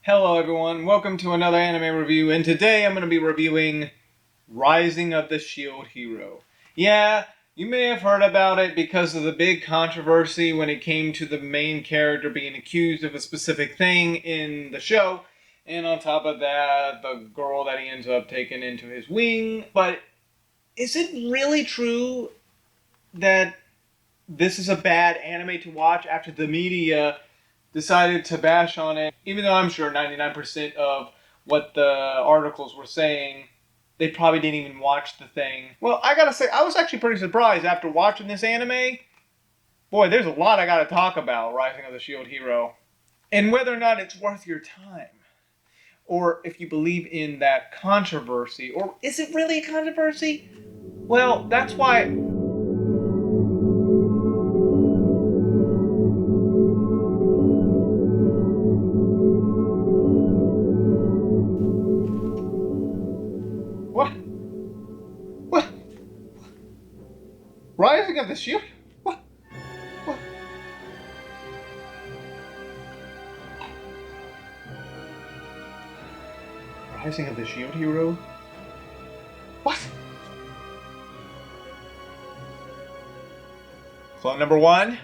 Hello everyone, welcome to another anime review, and today I'm going to be reviewing Rising of the Shield Hero. Yeah, you may have heard about it because of the big controversy when it came to the main character being accused of a specific thing in the show, and on top of that, the girl that he ends up taking into his wing. But is it really true that this is a bad anime to watch after the media decided to bash on it, even though I'm sure 99% of what the articles were saying, they probably didn't even watch the thing. Well, I gotta say, I was actually pretty surprised after watching this anime. Boy, there's a lot I gotta talk about Rising of the Shield Hero. And whether or not it's worth your time. Or if you believe in that controversy. Or is it really a controversy? Well, that's why What? What? Rising of the Shield? What? What? Rising of the Shield Hero? What? Clone number 1,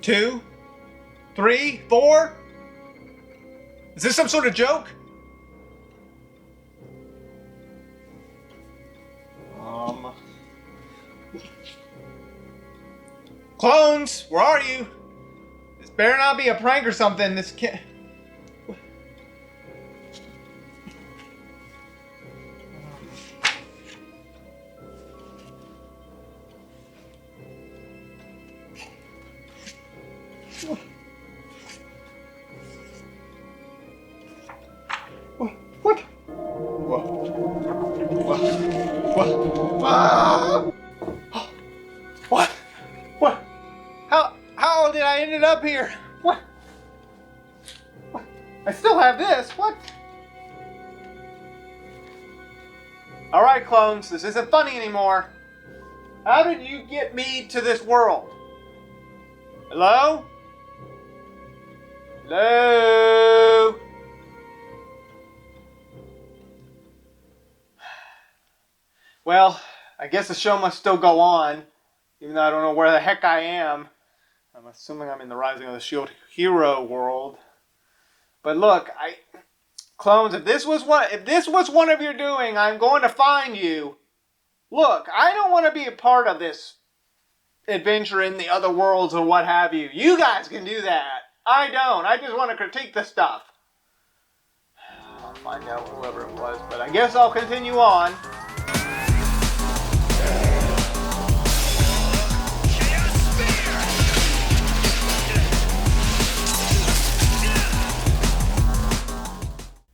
2, 3, 4? Is this some sort of joke? Clones, where are you? This better not be a prank or something. This can't. What? What? What? How did I end up here? What? I still have this. What? Alright, clones, this isn't funny anymore. How did you get me to this world? Hello? Hello? Well, I guess the show must still go on, even though I don't know where the heck I am. I'm assuming I'm in the Rising of the Shield Hero world. But look, clones, if this was one of your doing, I'm going to find you. Look, I don't want to be a part of this adventure in the other worlds or what have you. You guys can do that. I don't. I just want to critique the stuff. I'll find out whoever it was, but I guess I'll continue on.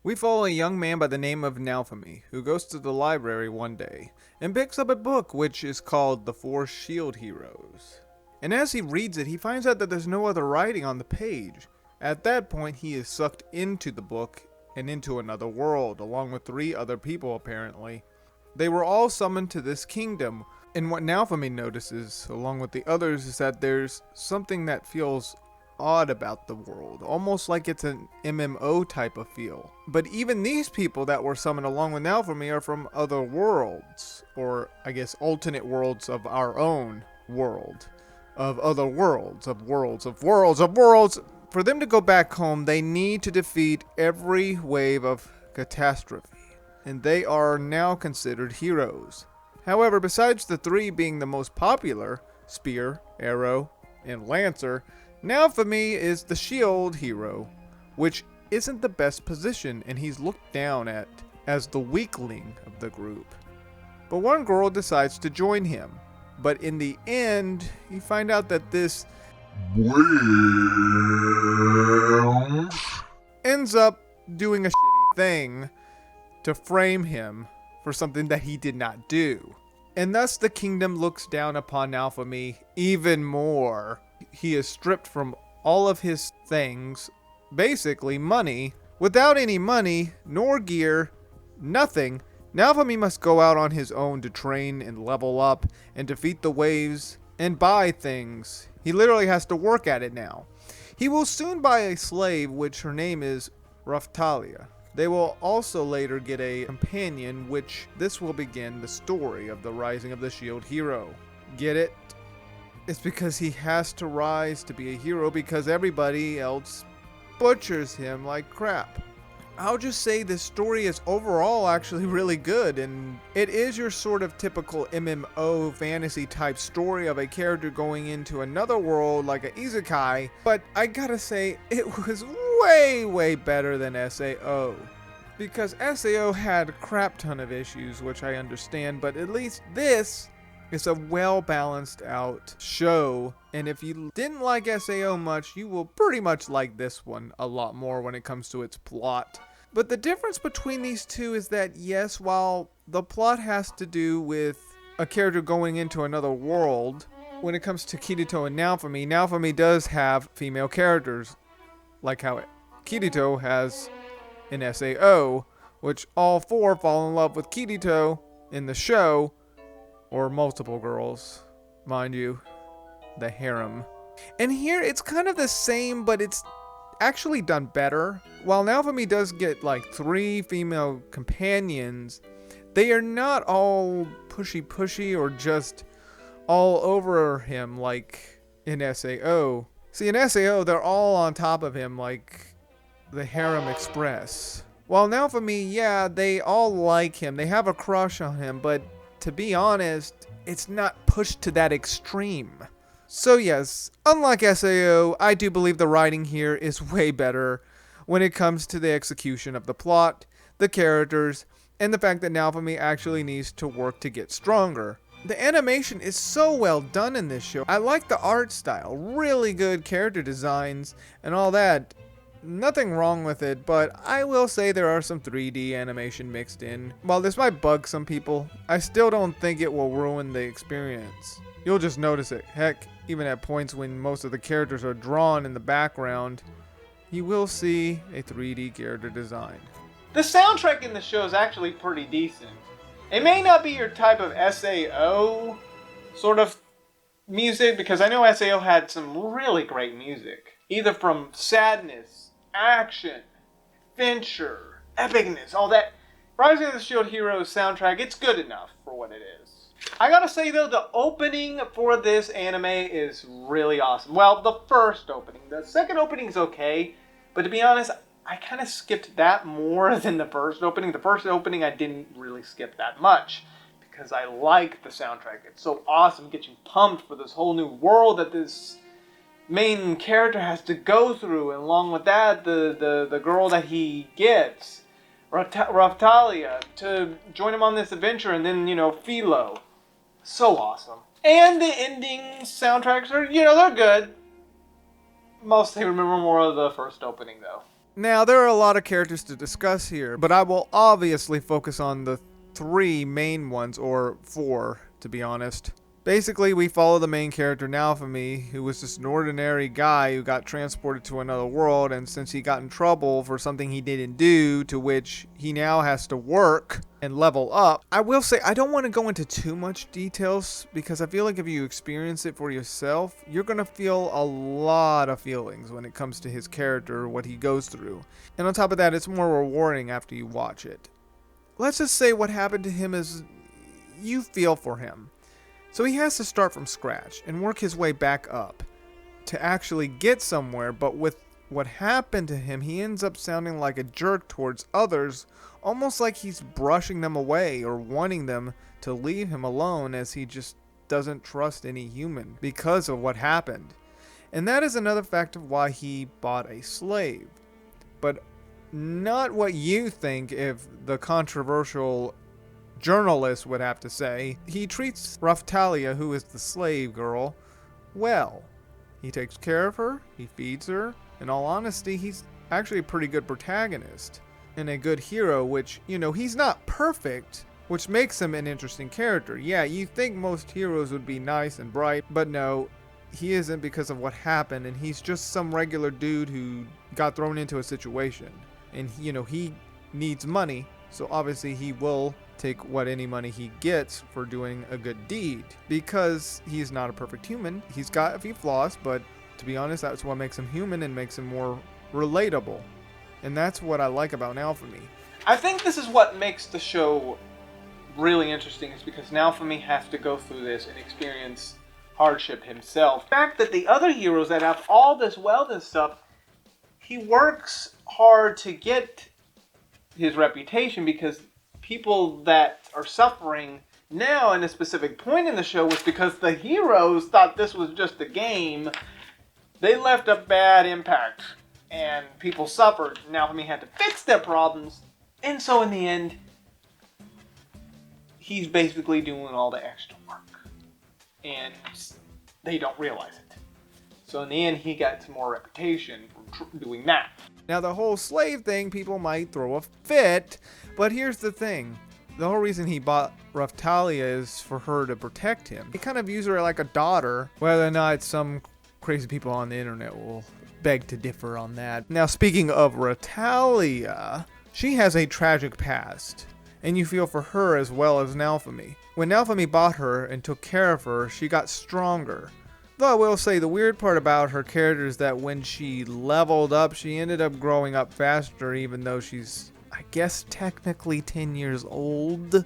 We follow a young man by the name of NoMBe, who goes to the library one day, and picks up a book which is called The Four Shield Heroes. And as he reads it, he finds out that there's no other writing on the page. At that point, he is sucked into the book and into another world, along with 3 other people apparently. They were all summoned to this kingdom, and what NoMBe notices, along with the others, is that there's something that feels odd about the world, almost like it's an MMO type of feel. But even these people that were summoned along with NoMBe are from other worlds, or I guess alternate worlds of our own world, of other worlds, of worlds, of worlds, of worlds. For them to go back home, they need to defeat every wave of catastrophe, and they are now considered heroes. However, besides the 3 being the most popular, Spear, Arrow, and Lancer, NoMBe is the shield hero, which isn't the best position, and he's looked down at as the weakling of the group. But one girl decides to join him, but in the end, you find out that this ends up doing a shitty thing to frame him for something that he did not do. And thus the kingdom looks down upon NoMBe even more. He is stripped from all of his things, basically money. Without any money, nor gear, nothing, NoMBe must go out on his own to train and level up and defeat the waves and buy things. He literally has to work at it now. He will soon buy a slave, which her name is Raftalia. They will also later get a companion, which this will begin the story of the rising of the shield hero. Get it? It's because he has to rise to be a hero because everybody else butchers him like crap. I'll just say this story is overall actually really good, and it is your sort of typical MMO fantasy type story of a character going into another world like an isekai, but I gotta say it was way better than SAO. Because SAO had a crap ton of issues, which I understand, but at least this is a well balanced out show, and if you didn't like SAO much, you will pretty much like this one a lot more when it comes to its plot. But the difference between these two is that, yes, while the plot has to do with a character going into another world, when it comes to Kirito and NoMBe, NoMBe does have female characters, like how Kirito has in SAO, which all four fall in love with Kirito in the show, or multiple girls, mind you, the harem. And here it's kind of the same, but it's actually done better. While NoMBe does get like 3 female companions, they are not all pushy or just all over him like in SAO. See, in SAO, they're all on top of him like the Harem Express. While NoMBe, yeah, they all like him. They have a crush on him, but to be honest, it's not pushed to that extreme. So yes, unlike SAO, I do believe the writing here is way better when it comes to the execution of the plot, the characters, and the fact that NoMBe actually needs to work to get stronger. The animation is so well done in this show. I like the art style, really good character designs and all that. Nothing wrong with it, but I will say there are some 3D animation mixed in. While this might bug some people, I still don't think it will ruin the experience. You'll just notice it. Heck, even at points when most of the characters are drawn in the background, you will see a 3D character design. The soundtrack in the show is actually pretty decent. It may not be your type of SAO sort of music, because I know SAO had some really great music. Either from sadness, action, adventure, epicness, all that. Rising of the Shield Heroes soundtrack, it's good enough for what it is. I gotta say though, the opening for this anime is really awesome. Well, the first opening. The second opening is okay, but to be honest, I kind of skipped that more than the first opening. The first opening I didn't really skip that much, because I like the soundtrack. It's so awesome, it gets you pumped for this whole new world that this main character has to go through, and along with that, the girl that he gets, Raftalia, to join him on this adventure, and then, Philo. So awesome. And the ending soundtracks are, they're good. Mostly remember more of the first opening, though. Now, there are a lot of characters to discuss here, but I will obviously focus on the 3 main ones, or 4, to be honest. Basically, we follow the main character, NoMBe, who was just an ordinary guy who got transported to another world, and since he got in trouble for something he didn't do, to which he now has to work and level up. I will say, I don't want to go into too much details, because I feel like if you experience it for yourself, you're going to feel a lot of feelings when it comes to his character, what he goes through. And on top of that, it's more rewarding after you watch it. Let's just say what happened to him is you feel for him. So he has to start from scratch and work his way back up to actually get somewhere, but with what happened to him, he ends up sounding like a jerk towards others, almost like he's brushing them away or wanting them to leave him alone, as he just doesn't trust any human because of what happened. And that is another fact of why he bought a slave. But not what you think if the controversial journalist would have to say. He treats Raftalia, who is the slave girl, well. He takes care of her, he feeds her. In all honesty, he's actually a pretty good protagonist and a good hero, which, he's not perfect, which makes him an interesting character. Yeah, you think most heroes would be nice and bright, but no, he isn't, because of what happened, and he's just some regular dude who got thrown into a situation. And, he needs money, so obviously he will take what any money he gets for doing a good deed, because he's not a perfect human. He's got a few flaws, but to be honest, that's what makes him human and makes him more relatable. And that's what I like about NoMBe. I think this is what makes the show really interesting, is because NoMBe has to go through this and experience hardship himself. The fact that the other heroes that have all this wealth and stuff, he works hard to get his reputation, because people that are suffering now in a specific point in the show was because the heroes thought this was just a game. They left a bad impact and people suffered. NoMBe had to fix their problems, and so in the end he's basically doing all the extra work and they don't realize it. So in the end he got some more reputation for doing that. Now the whole slave thing, people might throw a fit, but here's the thing. The whole reason he bought Raphtalia is for her to protect him. He kind of views her like a daughter, whether or not some crazy people on the internet will beg to differ on that. Now speaking of Raphtalia, she has a tragic past, and you feel for her as well as NoMBe. When NoMBe bought her and took care of her, she got stronger. Though I will say the weird part about her character is that when she leveled up, she ended up growing up faster, even though she's, I guess, technically 10 years old.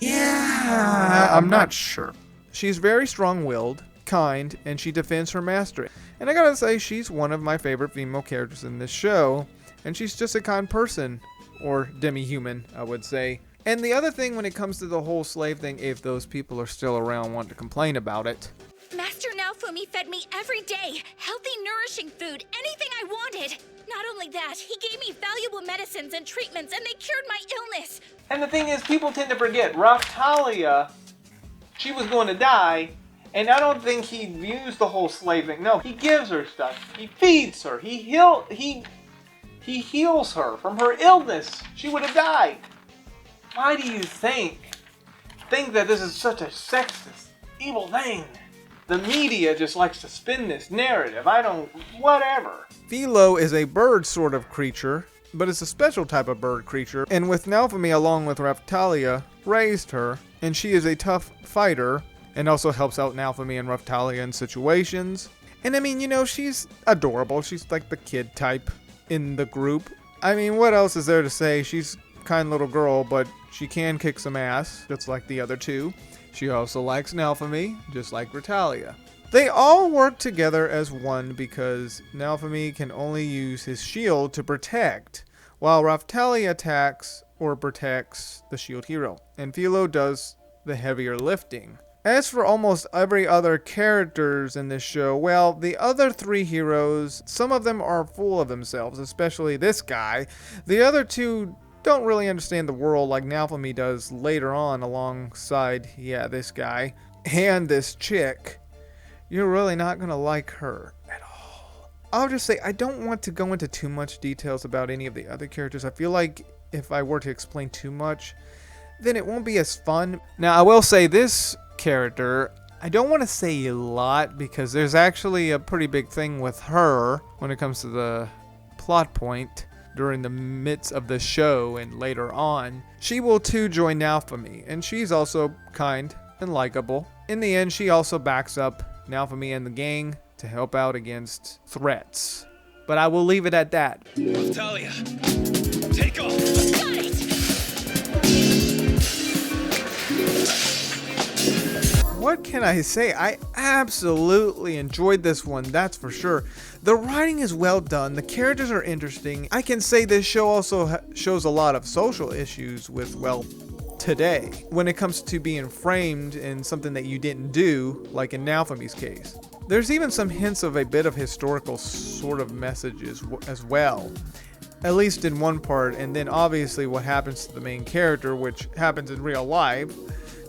Yeah, I'm not sure. She's very strong-willed, kind, and she defends her master. And I gotta say, she's one of my favorite female characters in this show, and she's just a kind person, or demi-human, I would say. And the other thing when it comes to the whole slave thing, if those people are still around wanting to complain about it, Master NoMBe fed me every day, healthy, nourishing food, anything I wanted. Not only that, he gave me valuable medicines and treatments, and they cured my illness. And the thing is, people tend to forget, Raphtalia, she was going to die, and I don't think he views the whole slave thing. No, he gives her stuff. He feeds her. He heals her from her illness. She would have died. Why do you think that this is such a sexist, evil thing? The media just likes to spin this narrative. Whatever. Philo is a bird sort of creature, but it's a special type of bird creature. And with NoMBe, along with Raphtalia, raised her, and she is a tough fighter, and also helps out NoMBe and Raphtalia in situations. And I mean, you know, she's adorable. She's like the kid type in the group. I mean, what else is there to say? She's a kind little girl, but she can kick some ass, just like the other two. She also likes NoMBe, just like Raphtalia. They all work together as one because NoMBe can only use his shield to protect, while Raphtalia attacks or protects the shield hero, and Philo does the heavier lifting. As for almost every other characters in this show, well, the other three heroes, some of them are full of themselves, especially this guy. The other two don't really understand the world like NoMBe does later on alongside, this guy and this chick. You're really not gonna like her at all. I'll just say I don't want to go into too much details about any of the other characters. I feel like if I were to explain too much, then it won't be as fun. Now I will say this character, I don't want to say a lot because there's actually a pretty big thing with her when it comes to the plot point during the midst of the show and later on. She will too join NoMBe, and she's also kind and likable. In the end, she also backs up NoMBe and the gang to help out against threats. But I will leave it at that. Raphtalia, take off! Got it! What can I say? I absolutely enjoyed this one, that's for sure. The writing is well done, the characters are interesting. I can say this show also shows a lot of social issues with, well, today, when it comes to being framed in something that you didn't do, like in NoMBe's case. There's even some hints of a bit of historical sort of messages as well, at least in one part, and then obviously what happens to the main character, which happens in real life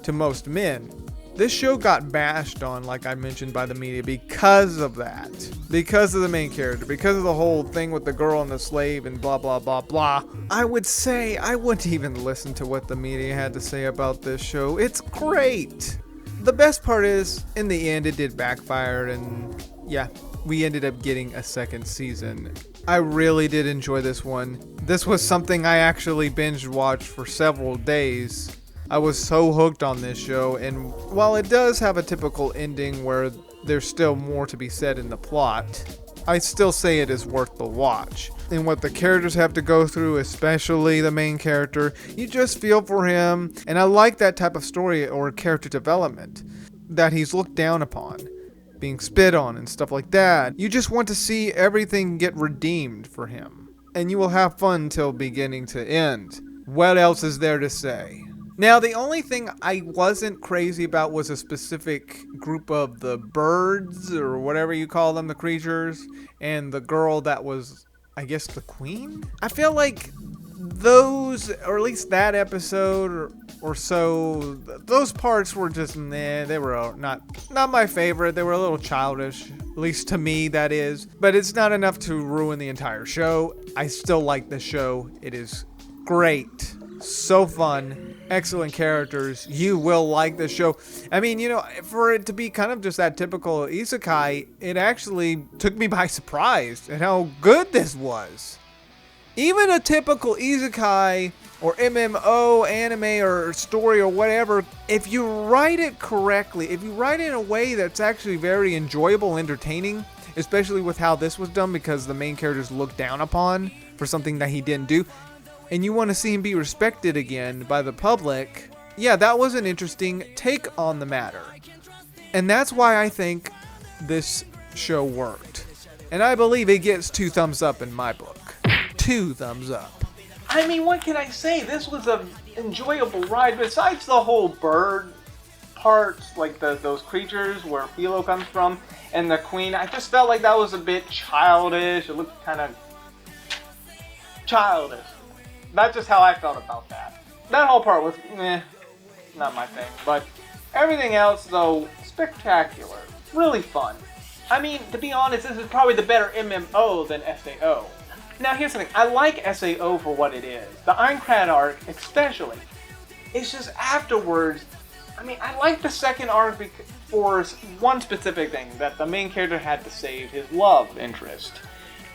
to most men. This show got bashed on, like I mentioned, by the media because of that. Because of the main character. Because of the whole thing with the girl and the slave and blah, blah, blah, blah. I would say I wouldn't even listen to what the media had to say about this show. It's great. The best part is, in the end, it did backfire, and yeah, we ended up getting a second season. I really did enjoy this one. This was something I actually binge watched for several days. I was so hooked on this show, and while it does have a typical ending where there's still more to be said in the plot, I still say it is worth the watch. And what the characters have to go through, especially the main character, you just feel for him. And I like that type of story or character development, that he's looked down upon, being spit on and stuff like that. You just want to see everything get redeemed for him. And you will have fun till beginning to end. What else is there to say? Now, the only thing I wasn't crazy about was a specific group of the birds, or whatever you call them, the creatures, and the girl that was, I guess, the queen? I feel like those, or at least that episode or so, those parts were just, they were not my favorite. They were a little childish, at least to me, that is. But it's not enough to ruin the entire show. I still like the show. It is great. So fun, excellent characters. You will like the show. I mean, you know, for it to be kind of just that typical isekai, it actually took me by surprise at how good this was. Even a typical isekai or MMO, anime, or story or whatever, if you write it correctly, if you write it in a way that's actually very enjoyable, entertaining, especially with how this was done because the main character's looked down upon for something that he didn't do, and you want to see him be respected again by the public, yeah, that was an interesting take on the matter. And that's why I think this show worked. And I believe it gets 2 thumbs up in my book. 2 thumbs up. I mean, what can I say? This was an enjoyable ride. Besides the whole bird parts, like those creatures where Philo comes from, and the queen, I just felt like that was a bit childish. It looked kind of childish. That's just how I felt about that. That whole part was, not my thing. But everything else, though, spectacular. Really fun. I mean, to be honest, this is probably the better MMO than SAO. Now, here's the thing. I like SAO for what it is. The Aincrad arc, especially. It's just afterwards, I mean, I like the second arc for one specific thing, that the main character had to save his love interest.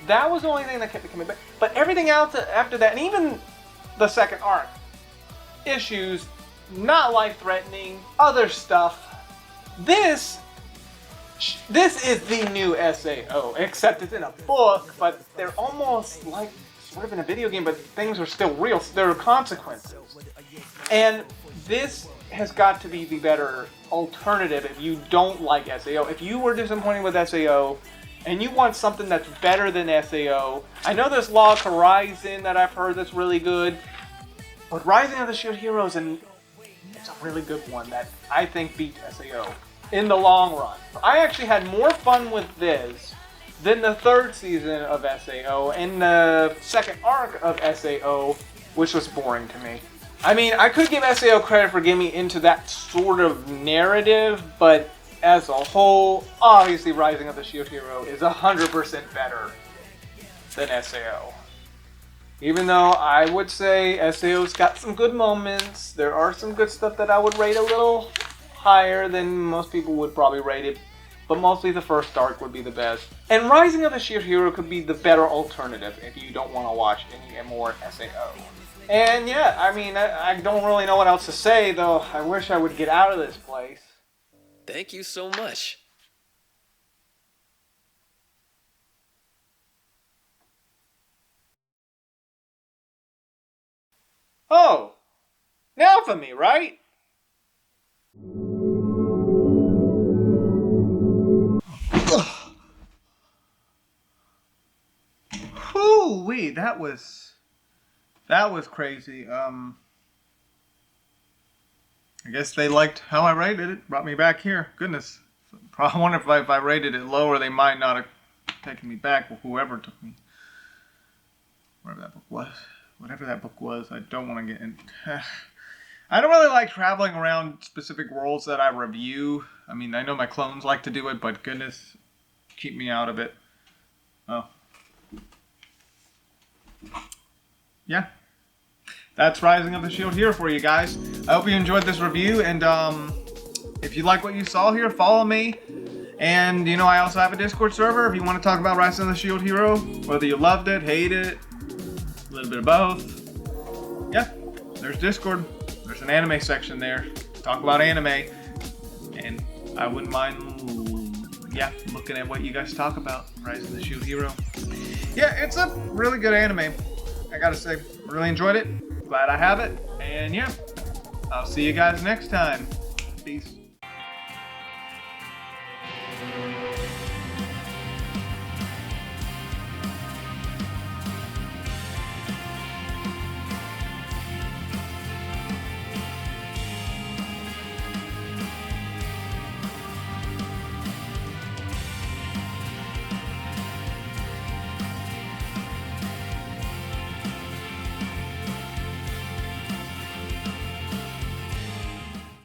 That was the only thing that kept me coming back. But everything else after that, and even the second arc, issues, not life-threatening, other stuff. This is the new SAO, except it's in a book, but they're almost like sort of in a video game, but things are still real. There are consequences. And this has got to be the better alternative if you don't like SAO. If you were disappointed with SAO, and you want something that's better than SAO, I know there's Log Horizon that I've heard that's really good, but Rising of the Shield Heroes, and it's a really good one that I think beats SAO in the long run. I actually had more fun with this than the 3rd season of SAO and the 2nd arc of SAO, which was boring to me. I mean, I could give SAO credit for getting me into that sort of narrative, but as a whole, obviously Rising of the Shield Hero is 100% better than SAO. Even though I would say SAO's got some good moments, there are some good stuff that I would rate a little higher than most people would probably rate it, but mostly the first arc would be the best. And Rising of the Shield Hero could be the better alternative if you don't want to watch any more SAO. And yeah, I mean, I don't really know what else to say, though I wish I would get out of this place. Thank you so much. Oh, now for me, right? Whoo-wee, that was crazy. I guess they liked how I rated it. Brought me back here. Goodness. I wonder if I rated it lower, they might not have taken me back. Well, whoever took me. Whatever that book was. I don't want to get in. I don't really like traveling around specific worlds that I review. I mean, I know my clones like to do it, but goodness, keep me out of it. Oh. Yeah. That's Rising of the Shield here for you guys. I hope you enjoyed this review, and if you like what you saw here, follow me. And, you know, I also have a Discord server if you want to talk about Rising of the Shield Hero, whether you loved it, hated it, a little bit of both. Yeah, there's Discord. There's an anime section there. Talk about anime. And I wouldn't mind yeah, looking at what you guys talk about, Rise of the Shield Hero. Yeah, it's a really good anime. I gotta say, really enjoyed it. Glad I have it. And yeah, I'll see you guys next time. Peace.